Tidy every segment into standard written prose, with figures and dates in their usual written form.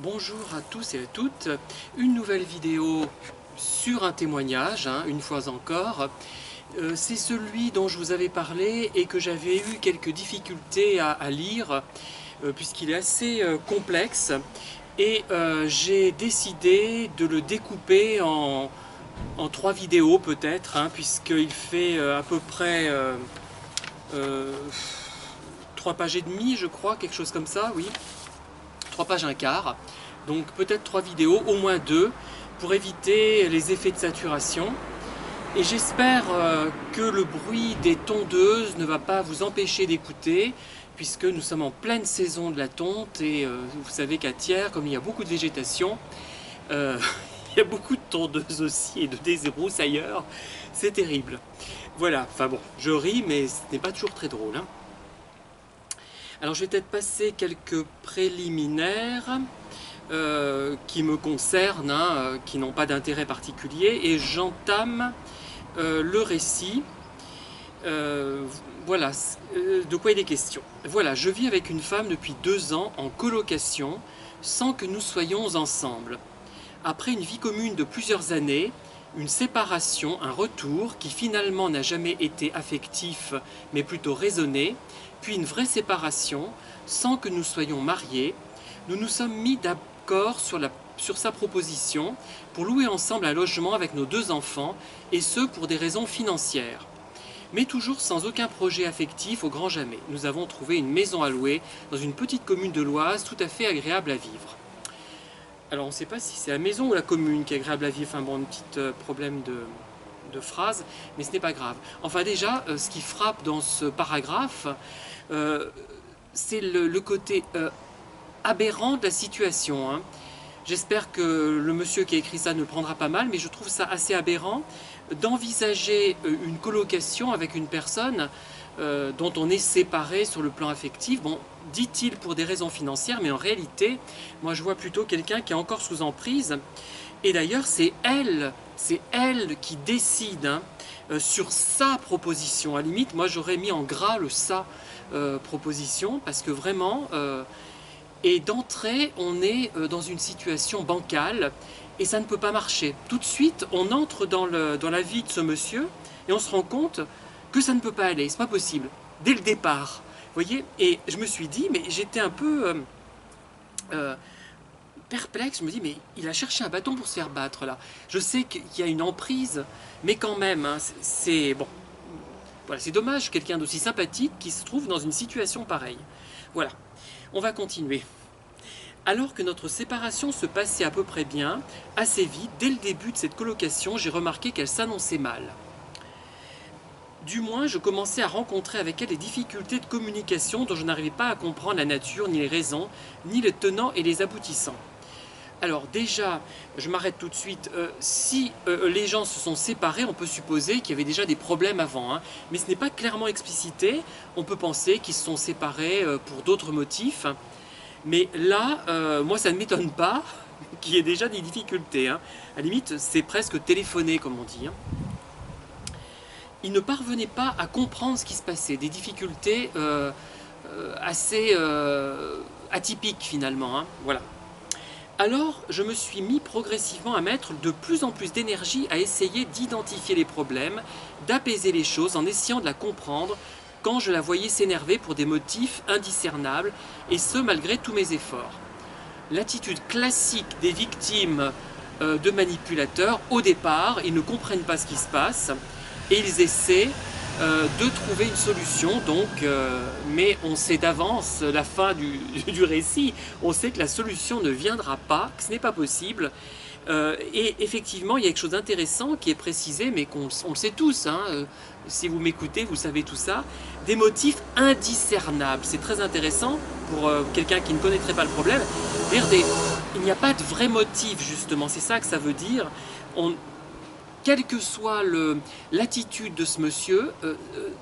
Bonjour à tous et à toutes, une nouvelle vidéo sur un témoignage, une fois encore. C'est celui dont je vous avais parlé et que j'avais eu quelques difficultés à lire, puisqu'il est assez complexe. Et j'ai décidé de le découper en 3 vidéos peut-être, puisqu'il fait à peu près 3 pages et demie, je crois, quelque chose comme ça, oui. 3 pages un quart, donc peut-être 3 vidéos, au moins 2, pour éviter les effets de saturation. Et j'espère que le bruit des tondeuses ne va pas vous empêcher d'écouter, puisque nous sommes en pleine saison de la tonte, et vous savez qu'à Thiers, comme il y a beaucoup de végétation, il y a beaucoup de tondeuses aussi, et de débroussailleurs, c'est terrible. Voilà, enfin bon, je ris, mais ce n'est pas toujours très drôle. Alors je vais peut-être passer quelques préliminaires qui me concernent, qui n'ont pas d'intérêt particulier, et j'entame le récit. Voilà de quoi il est question. Voilà, je vis avec une femme depuis 2 ans en colocation, sans que nous soyons ensemble. Après une vie commune de plusieurs années, une séparation, un retour qui finalement n'a jamais été affectif mais plutôt raisonné, puis une vraie séparation sans que nous soyons mariés, nous nous sommes mis d'accord sur sa proposition pour louer ensemble un logement avec nos 2 enfants, et ce pour des raisons financières. Mais toujours sans aucun projet affectif au grand jamais. Nous avons trouvé une maison à louer dans une petite commune de l'Oise tout à fait agréable à vivre. Alors on ne sait pas si c'est la maison ou la commune qui est agréable à vivre, enfin bon, un petit problème de phrase, mais ce n'est pas grave. Enfin déjà, ce qui frappe dans ce paragraphe, c'est le côté aberrant de la situation. J'espère que le monsieur qui a écrit ça ne le prendra pas mal, mais je trouve ça assez aberrant d'envisager une colocation avec une personne dont on est séparé sur le plan affectif. Bon, dit-il pour des raisons financières, mais en réalité, moi je vois plutôt quelqu'un qui est encore sous emprise. Et d'ailleurs, c'est elle qui décide sur sa proposition. À la limite, moi j'aurais mis en gras le sa proposition, parce que vraiment, et d'entrée, on est dans une situation bancale, et ça ne peut pas marcher. Tout de suite, on entre dans la vie de ce monsieur, et on se rend compte que ça ne peut pas aller, c'est pas possible, dès le départ. Vous voyez, et je me suis dit, mais j'étais un peu perplexe, je me dis, mais il a cherché un bâton pour se faire battre là. Je sais qu'il y a une emprise, mais quand même, c'est bon. Voilà, c'est dommage, quelqu'un d'aussi sympathique qui se trouve dans une situation pareille. Voilà, on va continuer. Alors que notre séparation se passait à peu près bien, assez vite, dès le début de cette colocation, j'ai remarqué qu'elle s'annonçait mal. Du moins, je commençais à rencontrer avec elle des difficultés de communication dont je n'arrivais pas à comprendre la nature, ni les raisons, ni les tenants et les aboutissants. Alors déjà, je m'arrête tout de suite, si les gens se sont séparés, on peut supposer qu'il y avait déjà des problèmes avant, mais ce n'est pas clairement explicité. On peut penser qu'ils se sont séparés pour d'autres motifs, mais là, moi ça ne m'étonne pas qu'il y ait déjà des difficultés. À la limite, c'est presque téléphoné, comme on dit. Ils ne parvenaient pas à comprendre ce qui se passait, des difficultés assez atypiques finalement. Voilà. Alors, je me suis mis progressivement à mettre de plus en plus d'énergie à essayer d'identifier les problèmes, d'apaiser les choses en essayant de la comprendre quand je la voyais s'énerver pour des motifs indiscernables, et ce malgré tous mes efforts. L'attitude classique des victimes de manipulateurs, au départ, ils ne comprennent pas ce qui se passe, et ils essaient de trouver une solution, donc, mais on sait d'avance la fin du récit, on sait que la solution ne viendra pas, que ce n'est pas possible, et effectivement il y a quelque chose d'intéressant qui est précisé, mais on le sait tous, si vous m'écoutez, vous savez tout ça, des motifs indiscernables. C'est très intéressant pour quelqu'un qui ne connaîtrait pas le problème. Regardez, il n'y a pas de vrai motif, justement, c'est ça que ça veut dire. Quelle que soit l'attitude de ce monsieur,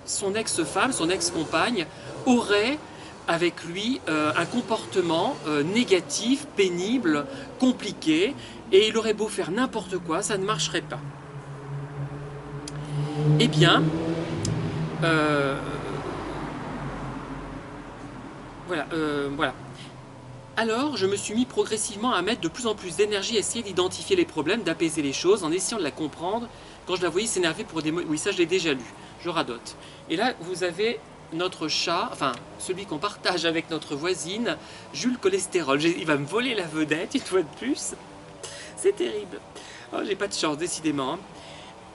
son ex-femme, son ex-compagne aurait avec lui un comportement négatif, pénible, compliqué, et il aurait beau faire n'importe quoi, ça ne marcherait pas. Eh bien, voilà. Alors, je me suis mis progressivement à mettre de plus en plus d'énergie à essayer d'identifier les problèmes, d'apaiser les choses, en essayant de la comprendre quand je la voyais s'énerver pour des mots. Oui, ça je l'ai déjà lu, je radote. Et là, vous avez notre chat, enfin, celui qu'on partage avec notre voisine, Jules Cholestérol. Il va me voler la vedette une fois de plus. C'est terrible. Oh, j'ai pas de chance, décidément.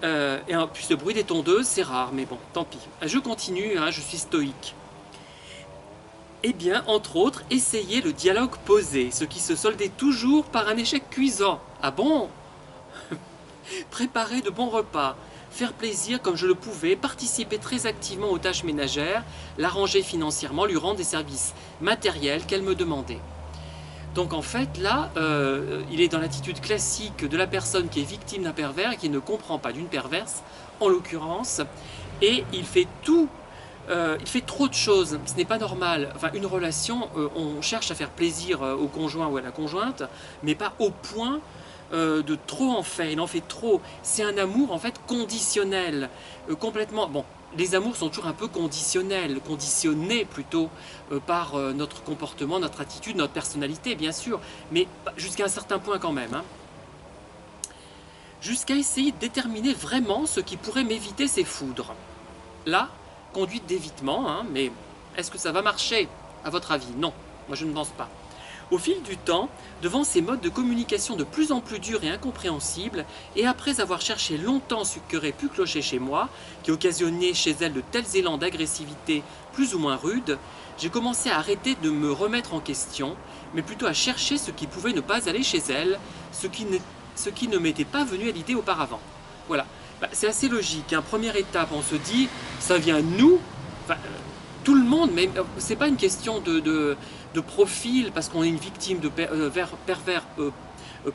Et en plus, le bruit des tondeuses, c'est rare, mais bon, tant pis. Je continue, hein, je suis stoïque. Eh bien, entre autres, essayer le dialogue posé, ce qui se soldait toujours par un échec cuisant. Ah bon? Préparer de bons repas, faire plaisir comme je le pouvais, participer très activement aux tâches ménagères, l'arranger financièrement, lui rendre des services matériels qu'elle me demandait. Donc en fait, là, il est dans l'attitude classique de la personne qui est victime d'un pervers et qui ne comprend pas d'une perverse, en l'occurrence, et il fait tout. Il fait trop de choses, ce n'est pas normal. Enfin, une relation, on cherche à faire plaisir au conjoint ou à la conjointe, mais pas au point de trop en faire. Il en fait trop. C'est un amour en fait conditionnel, complètement. Bon, les amours sont toujours un peu conditionnels, conditionnés plutôt par notre comportement, notre attitude, notre personnalité, bien sûr, mais jusqu'à un certain point quand même. Hein. Jusqu'à essayer de déterminer vraiment ce qui pourrait m'éviter ces foudres. Là, conduite d'évitement, hein, mais est-ce que ça va marcher, à votre avis? Non, moi je ne pense pas. Au fil du temps, devant ces modes de communication de plus en plus durs et incompréhensibles, et après avoir cherché longtemps ce qui aurait pu clocher chez moi, qui occasionnait chez elle de tels élans d'agressivité plus ou moins rudes, j'ai commencé à arrêter de me remettre en question, mais plutôt à chercher ce qui pouvait ne pas aller chez elle, ce qui ne m'était pas venu à l'idée auparavant. Voilà. Bah, c'est assez logique. Hein. Première étape, on se dit, ça vient de nous, enfin, tout le monde, mais c'est pas une question de profil, parce qu'on est une victime de pervers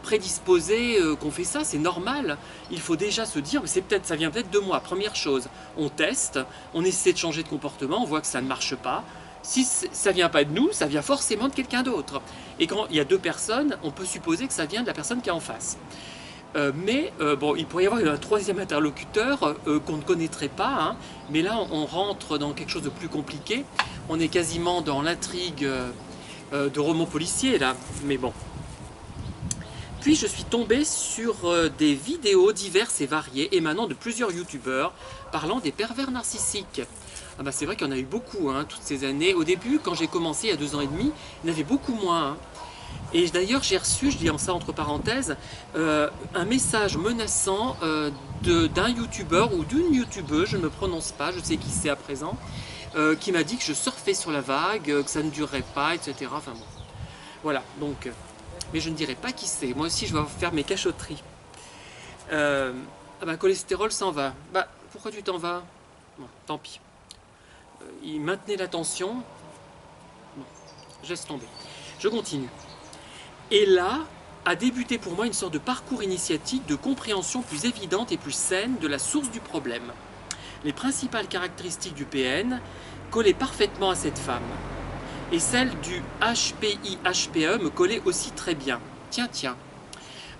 prédisposé qu'on fait ça, c'est normal. Il faut déjà se dire, ça vient peut-être de moi. Première chose, on teste, on essaie de changer de comportement, on voit que ça ne marche pas. Si ça vient pas de nous, ça vient forcément de quelqu'un d'autre. Et quand il y a deux personnes, on peut supposer que ça vient de la personne qui est en face. Bon, il pourrait y avoir un troisième interlocuteur qu'on ne connaîtrait pas, hein, mais là on rentre dans quelque chose de plus compliqué. On est quasiment dans l'intrigue de roman policier là, mais bon. Puis je suis tombé sur des vidéos diverses et variées émanant de plusieurs youtubeurs parlant des pervers narcissiques. Ah bah c'est vrai qu'il y en a eu beaucoup hein, toutes ces années. Au début, quand j'ai commencé il y a 2 ans et demi, il y en avait beaucoup moins. Hein. Et d'ailleurs, j'ai reçu, je dis ça entre parenthèses, un message menaçant d'un youtubeur ou d'une youtubeuse, je ne me prononce pas, je sais qui c'est à présent, qui m'a dit que je surfais sur la vague, que ça ne durerait pas, etc. Enfin bon, voilà, donc, mais je ne dirai pas qui c'est. Moi aussi, je vais faire mes cachotteries. Ah bah, cholestérol s'en va. Bah, pourquoi tu t'en vas? Bon, tant pis. Il maintenait la tension. Bon, je laisse tomber. Je continue. Et là a débuté pour moi une sorte de parcours initiatique de compréhension plus évidente et plus saine de la source du problème. Les principales caractéristiques du PN collaient parfaitement à cette femme. Et celles du HPI-HPE me collaient aussi très bien. Tiens.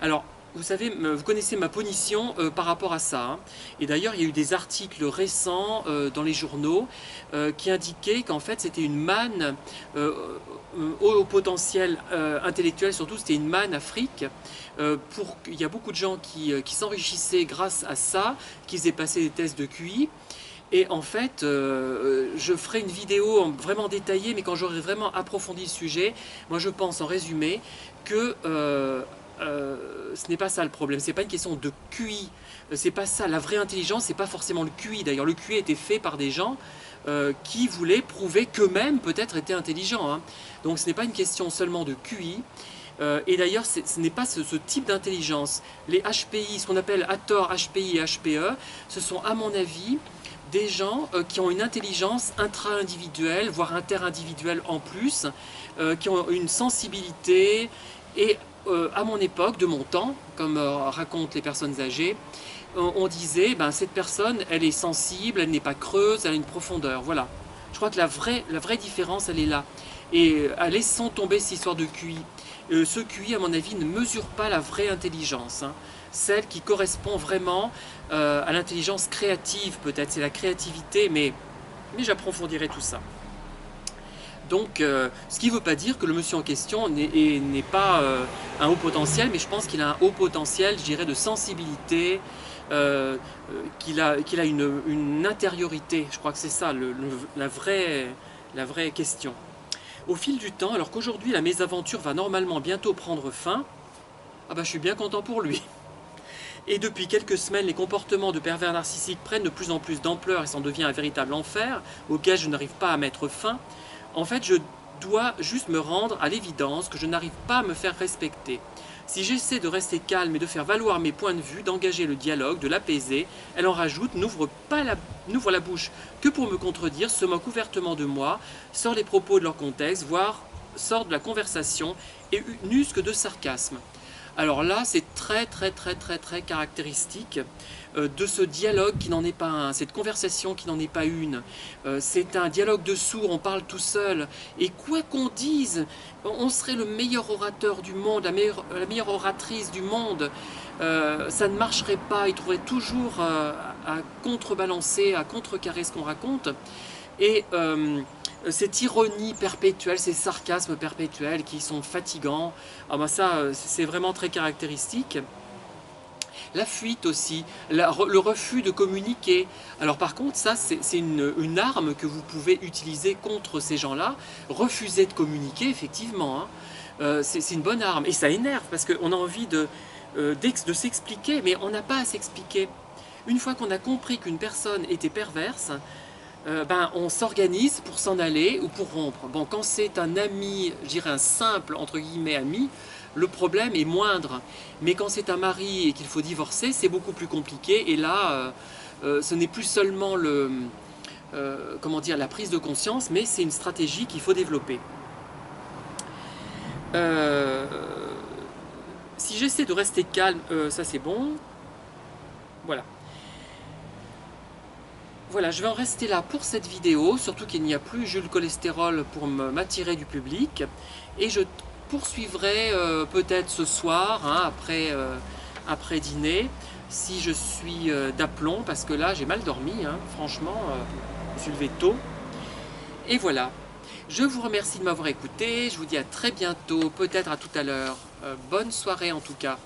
Alors, vous savez, vous connaissez ma position par rapport à ça. Hein. Et d'ailleurs, il y a eu des articles récents dans les journaux qui indiquaient qu'en fait, c'était une manne au potentiel intellectuel, surtout, c'était une manne Afrique. Il y a beaucoup de gens qui s'enrichissaient grâce à ça, qui faisaient passer des tests de QI. Et en fait, je ferai une vidéo vraiment détaillée, mais quand j'aurai vraiment approfondi le sujet, moi je pense en résumé que ce n'est pas ça le problème, c'est pas une question de QI, c'est pas ça, la vraie intelligence, c'est pas forcément le QI. D'ailleurs, le QI a été fait par des gens qui voulaient prouver qu'eux-mêmes peut-être étaient intelligents. Hein. Donc ce n'est pas une question seulement de QI. Et d'ailleurs, ce n'est pas ce type d'intelligence. Les HPI, ce qu'on appelle à tort HPI et HPE, ce sont à mon avis des gens qui ont une intelligence intra-individuelle, voire inter-individuelle en plus, qui ont une sensibilité et à mon époque, de mon temps, comme racontent les personnes âgées, on disait, ben, cette personne, elle est sensible, elle n'est pas creuse, elle a une profondeur. Voilà. Je crois que la vraie différence, elle est là. Et laissons tomber cette histoire de QI. Ce QI, à mon avis, ne mesure pas la vraie intelligence. Hein. Celle qui correspond vraiment à l'intelligence créative, peut-être. C'est la créativité, mais j'approfondirai tout ça. Donc, ce qui ne veut pas dire que le monsieur en question n'est pas un haut potentiel, mais je pense qu'il a un haut potentiel, je dirais, de sensibilité, qu'il a une intériorité. Je crois que c'est ça la vraie question. Au fil du temps, alors qu'aujourd'hui la mésaventure va normalement bientôt prendre fin, ah bah, je suis bien content pour lui. Et depuis quelques semaines, les comportements de pervers narcissiques prennent de plus en plus d'ampleur et ça en devient un véritable enfer auquel je n'arrive pas à mettre fin. En fait, je dois juste me rendre à l'évidence que je n'arrive pas à me faire respecter. Si j'essaie de rester calme et de faire valoir mes points de vue, d'engager le dialogue, de l'apaiser, elle en rajoute, n'ouvre la bouche que pour me contredire, se moque ouvertement de moi, sort les propos de leur contexte, voire sort de la conversation et n'use que de sarcasme. Alors là, c'est très caractéristique de ce dialogue qui n'en est pas un, cette conversation qui n'en est pas une. C'est un dialogue de sourds, on parle tout seul. Et quoi qu'on dise, on serait le meilleur orateur du monde, la meilleure oratrice du monde. Ça ne marcherait pas, il trouverait toujours à contrebalancer, à contrecarrer ce qu'on raconte. Et cette ironie perpétuelle, ces sarcasmes perpétuels qui sont fatigants, ah ben ça c'est vraiment très caractéristique. La fuite aussi, le refus de communiquer. Alors par contre ça c'est une arme que vous pouvez utiliser contre ces gens-là. Refuser de communiquer effectivement, hein. C'est une bonne arme et ça énerve parce qu'on a envie de s'expliquer mais on n'a pas à s'expliquer. Une fois qu'on a compris qu'une personne était perverse, on s'organise pour s'en aller ou pour rompre. Bon, quand c'est un ami, je dirais un simple, entre guillemets, ami, le problème est moindre. Mais quand c'est un mari et qu'il faut divorcer, c'est beaucoup plus compliqué. Et là, ce n'est plus seulement comment dire, la prise de conscience, mais c'est une stratégie qu'il faut développer. Si j'essaie de rester calme, ça c'est bon. Voilà. Voilà, je vais en rester là pour cette vidéo, surtout qu'il n'y a plus Jules Cholestérol pour m'attirer du public. Et je poursuivrai peut-être ce soir, hein, après dîner, si je suis d'aplomb, parce que là j'ai mal dormi, hein, franchement, je me suis levé tôt. Et voilà, je vous remercie de m'avoir écouté, je vous dis à très bientôt, peut-être à tout à l'heure. Bonne soirée en tout cas.